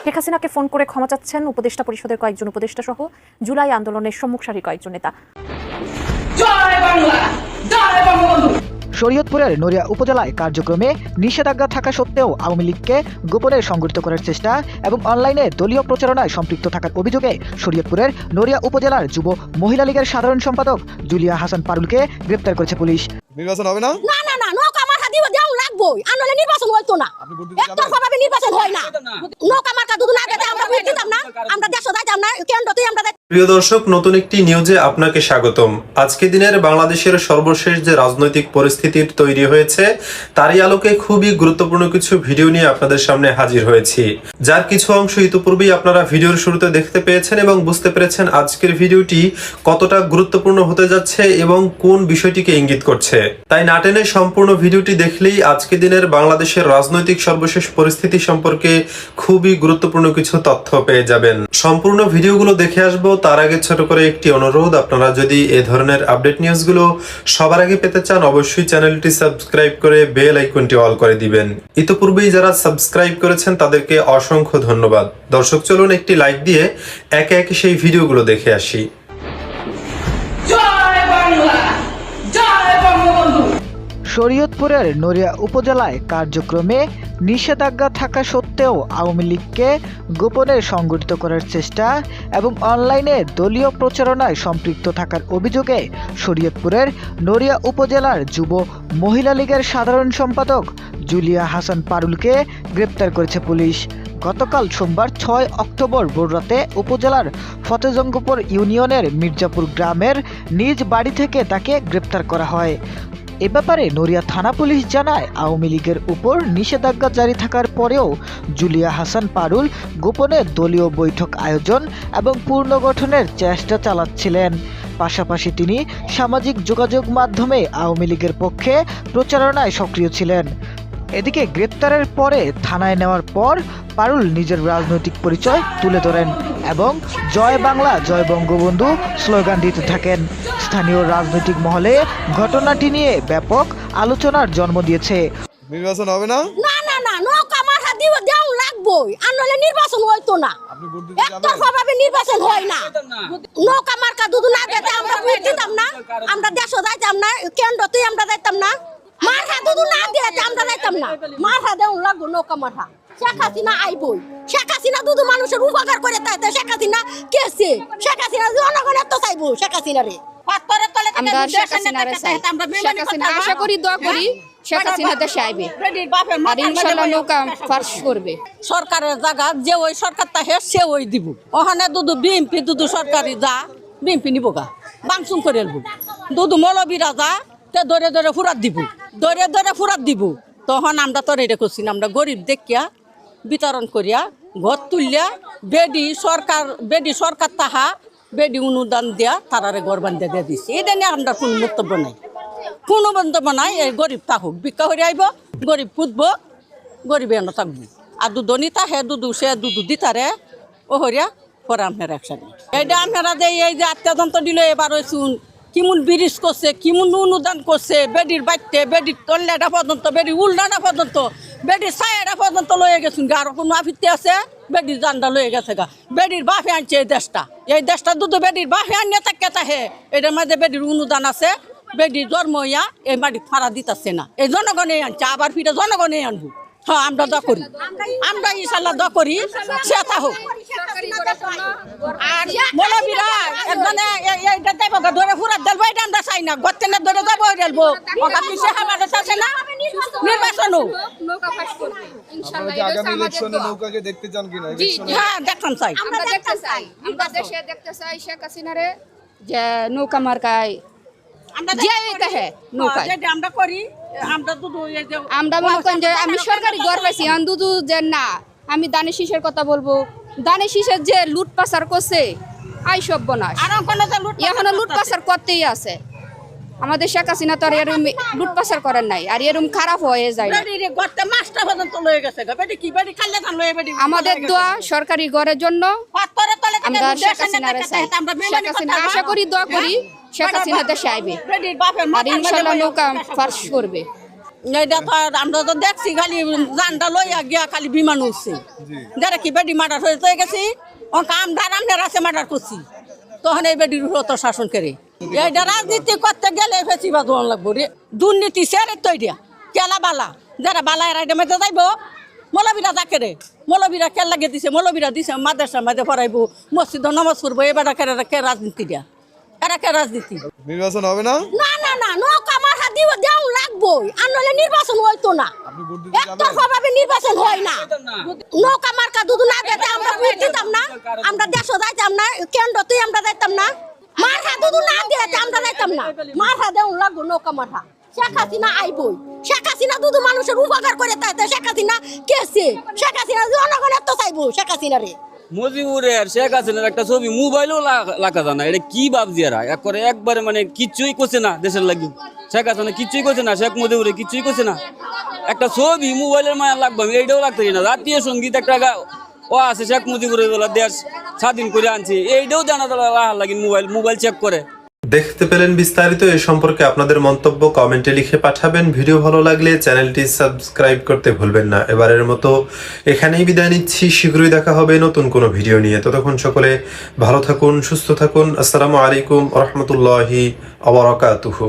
শেখ হাসিনাকে ফোন করে ক্ষমা চাচ্ছেন উপদেষ্টা পরিষদের কয়েকজন উপদেষ্টা সহ জুলাই আন্দোলনের সম্মুখ সারির কয়েকজন নেতা। শরীয়তপুরের নড়িয়া উপজেলায় কার্যক্রমে নিষেধাজ্ঞা থাকা সত্ত্বেও আওয়ামী লীগকে গোপনে সংগঠিত করার চেষ্টা এবং অনলাইনে দলীয় প্রচারণায় সম্পৃক্ত থাকার অভিযোগে শরীয়তপুরের নড়িয়া উপজেলার যুব মহিলা লীগের সাধারণ সম্পাদক জুলিয়া হাসান পারুলকে গ্রেপ্তার করেছে পুলিশ। নির্বাচন হবে না? না না না, নৌকা মার্কা দিব দেও লাগবই, আনলে নির্বাচন হইতো না। একতরফাভাবে নির্বাচন হয় না। নৌকা মার্কা দুদু না দিতে আমরা ভোট দিতাম না, আমরা দেশ যাইতাম না, কেন্দ্রতেই আমরা। প্রিয় দর্শক, নতুন একটি নিউজে আপনাকে স্বাগতম। আজকে দিনের বাংলাদেশের সর্বশেষ যে রাজনৈতিক পরিস্থিতির তৈরি হয়েছে তারই আলোকে খুবই গুরুত্বপূর্ণ কিছু ভিডিও নিয়ে আপনাদের সামনে হাজির হয়েছি, যার কিছু অংশ ইতিপূর্বেই আপনারা ভিডিওর শুরুতে দেখতে পেয়েছেন এবং বুঝতে পেরেছেন আজকের ভিডিওটি কতটা গুরুত্বপূর্ণ হতে যাচ্ছে এবং কোন বিষয়টিকে ইঙ্গিত করছে। তাই না টেনে সম্পূর্ণ ভিডিওটি দেখলেই আজকে দিনের বাংলাদেশের রাজনৈতিক সর্বশেষ পরিস্থিতি সম্পর্কে খুবই গুরুত্বপূর্ণ কিছু তথ্য পেয়ে যাবেন। সম্পূর্ণ ভিডিওগুলো দেখে আসবো তার আগে ছোট করে একটি অনুরোধ, আপনারা যদি এই ধরনের আপডেট নিউজগুলো সবার আগে পেতে চান অবশ্যই চ্যানেলটি সাবস্ক্রাইব করে বেল আইকনটি অল করে দিবেন। ইতিপূর্বেই যারা সাবস্ক্রাইব করেছেন তাদেরকে অসংখ্য ধন্যবাদ। দর্শক, চলুন একটি লাইক দিয়ে একে একে সেই ভিডিওগুলো দেখে আসি। শরীয়তপুরের নড়িয়া উপজেলায় কার্যক্রমে নিষেধাজ্ঞা থাকা সত্ত্বেও আওয়ামী লীগকে গোপনে সংগঠিত করার চেষ্টা এবং অনলাইনে দলীয় প্রচারণায় সম্পৃক্ত থাকার অভিযোগে শরীয়তপুরের নড়িয়া উপজেলার যুব মহিলা লীগের সাধারণ সম্পাদক জুলিয়া হাসান পারুলকে গ্রেপ্তার করেছে পুলিশ। গতকাল সোমবার 6 অক্টোবর ভোররাতে উপজেলার ফতেজঙ্গপুর ইউনিয়নের মির্জাপুর গ্রামের নিজ বাড়ি থেকে তাকে গ্রেপ্তার করা হয়। এ ব্যাপারে নড়িয়া থানা পুলিশ জানায়, আওয়ামী লীগের উপর নিষেধাজ্ঞা জারি থাকার পরেও জুলিয়া হাসান পারুল গোপনে দলীয় বৈঠক আয়োজন এবং পুনর্গঠনের চেষ্টা চালাচ্ছিলেন। পাশাপাশি তিনি সামাজিক যোগাযোগ মাধ্যমে আওয়ামী লীগের পক্ষে প্রচারণায় সক্রিয় ছিলেন। এদিকে গ্রেপ্তারের পরে থানায় নেওয়ার পর পারুল নিজের রাজনৈতিক পরিচয় তুলে ধরেন এবং জয় বাংলা জয় বঙ্গবন্ধু স্লোগান দিতে থাকেন। স্থানীয় রাজনৈতিক মহলে ঘটনাটি নিয়ে ব্যাপক আলোচনার জন্ম দিয়েছে। নির্বাচন হবে না? না না না, নৌকা মার্কা দিব দেও লাগবই, আনলে নির্বাচন হইতো না। একতরফাভাবে নির্বাচন হয় না। নৌকা মার্কা দুদু না দিতে আমরা ভোট দিতাম না, আমরা দেশ যাইতাম না, কেন্দ্রতেই আমরা যাইতাম না। মার্কা দুদু না দিতে আমরা যাইতাম না, মার্কা দেও লাগবো নৌকা মার্কা। শেখ হাসিনা আইবই, শেখ হাসিনা দুদু মানুষের উপকার করে তাইতে শেখ হাসিনা কেছে, শেখ হাসিনা জনগণের তো চাইবো শেখ হাসিনা রে। আমরা শেখ হাসিনারে চাই, শেখ হাসিনা আশা করি দোয়া করি শেখ হাসিনা দেশে আইবে আর ইনশাআল্লাহ নৌকা ফার্স করবে। সরকারের জায়গা যে ওই সরকারটা হে সে ওই দিব, ওখানে দুদু বিএমপি দুদু সরকারি যা বিএমপি নিব গা বাংসুম করে এলবো, দুদু মৌলবীরা যা তে ধরে ধরে ফুরাত দিব, ধরে ধরে ফুরাত দিব। তখন আমরা তো এটা করছি, আমরা গরিব দেখিয়া বিতরণ করিয়া ঘর তুলিয়া বেডি সরকার তাহা বেডি অনুদান দিয়া তারারে ঘর বান্ধিয়া দিয়ে দিচ্ছে। এটা নিয়ে আমরা কোনো বক্তব্য নাই, কোনো বক্তব্য নাই। এই গরিব তাহুক ভিক্ষা হয়ে আইব, গরিব পুতব, গরিব এনে থাকবো। আর দুধনি তাহে দুধু সে দুধু দিতারে ও হরিয়া পরে আপনার একসাথে এইটা আপনারা যে এই যে আত্মযন্ত্র দিল এবার ওই শুন কিমন ব্রিজ করছে, কিমন অনুদান করছে, বেডির বাইতে বেডির তল্লাটা পর্যন্ত, বেডির উল্টাটা পর্যন্ত, বেডির ছায়াটা পর্যন্ত লয়ে গেছুন গা। আর কোনো আফিতে আছে বেডির জানটা লয়ে গেছে গা। বেডির বাফে আনছে এই দেশটা দুধ বেডির বাফে আনিয়ে থাকে তাহে এটার মধ্যে বেডির অনুদান আছে। বেডির জন্ম ইয়া এই মাটির ফাড়া দিতেছে না, এই জনগণে আনছে, আবার ফিরে জনগণে আনবো। হ্যাঁ, আমরা দোয়া করি, আমরা ইনশাল্লাহ দোয়া করি সেটা হোক। আর মৌলবীরা একজনে এইটা দেব ধরে ফুরাত দেবো, এটা আমরা চাই না। গতেনে ধরে যাবো দেবো ওটা পিছে খাবার আছে না, নির্বাচন হোক। আগামী ইলেকশনে নৌকাকে দেখতে চান কিনা? হ্যাঁ, দেখতাম চাই, আমরা দেখতে চাই, আমরা দেশে দেখতে চাই শেখ হাসিনারে যে নৌকা মার্কায় আমরা মনে করেন যে আমি সরকারি ঘর পাইছি দুদু যে না, আমি দানে শীষের কথা বলবো। দানে শীষের যে লুট পাচার করছে আই সব বনাস, এখনো লুট পাচার করতেই আছে। আমাদের শেখ হাসিনা তো আর এরম লুট পাচার করেন নাই, আর এরম খারাপ হয়ে যায় না। আমাদের দোয়া সরকারি ঘরের জন্য, আমরা শেখ হাসিনারে চাই, শেখ হাসিনা আশা করি দোয়া করি শেখ হাসিনা দেশে আইবে আর ইনশাআল্লাহ নৌকা ফার্স করবে। এইটা তো আর আমরা তো দেখছি খালি জানটা লইয়া গিয়া খালি বিমান উঠছে যারা কি বেডি মার্ডার হয়ে গেছি আমরা রাসে মার্ডার করছি তখন এই বেডির তো শাসন করে এইটা রাজনীতি করতে গেলে ফেসিবাদ লাগবো রে দুর্নীতি সেরে তৈরিয়া কেলা বালা যারা বালা এরা এটা মেতে যাইব মৌলবীরা যাকে রে মৌলবীরা কে লাগে দিছে মৌলবীরা দিছে মাদ্রাসার মাঝে পড়াইব মসজিদ নামাজ পড়বো এবার কে রাজনীতি দিয়া এরা কে রাজনীতি নির্বাচন হবে না? না না না নৌকা আমার হাত দিয়ে দেওয়া লাগবোই আনলে নির্বাচন হইতো না একতরফাভাবে নির্বাচন হয় না নৌকা মার্কা দুধ না দিতে আমরা ভোট দিতাম না আমরা দেশও যাইতাম না কেন্দ্রতেই আমরা যাইতাম না মার্কা দুধ না দিতে আমরা যাইতাম না মার্কা দেওয়া লাগবো নৌকা মার্কা শেখ হাসিনা আইবই শেখ হাসিনা দুধ মানুষের উপকার করে তাই শেখ হাসিনা কেছে শেখ হাসিনা জনগণ এত চাইবো শেখ হাসিনা রে মুজিবুরের শেখ হাসিনার একটা ছবি মোবাইলও লাগা যায় না এটা কি ভাবছি এরা একবারে মানে কিচ্ছুই করছে না দেশের লাগি শেখ হাসিনা কিচ্ছুই করছে না শেখ মুজিবুরে কিচ্ছুই করছে না একটা ছবি মোবাইলের মায়া লাগবে আমি এইটাও লাগতে না জাতীয় সঙ্গীত একটা ও আছে শেখ মুজিবুরের বলা দেশ স্বাধীন করে আনছে এইটাও জানা লাগি মোবাইল চেক করে দেখতে পেলেন বিস্তারিত এ সম্পর্কে আপনাদের মন্তব্য কমেন্টে লিখে পাঠাবেন। ভিডিও ভালো লাগলে চ্যানেলটি সাবস্ক্রাইব করতে ভুলবেন না। এবারের মতো এখানেই বিদায় নিচ্ছি, শীঘ্রই দেখা হবে নতুন কোনো ভিডিও নিয়ে। ততক্ষণ সকলে ভালো থাকুন, সুস্থ থাকুন। আসসালামু আলাইকুম ওয়া রাহমাতুল্লাহি ওয়া বারাকাতুহু।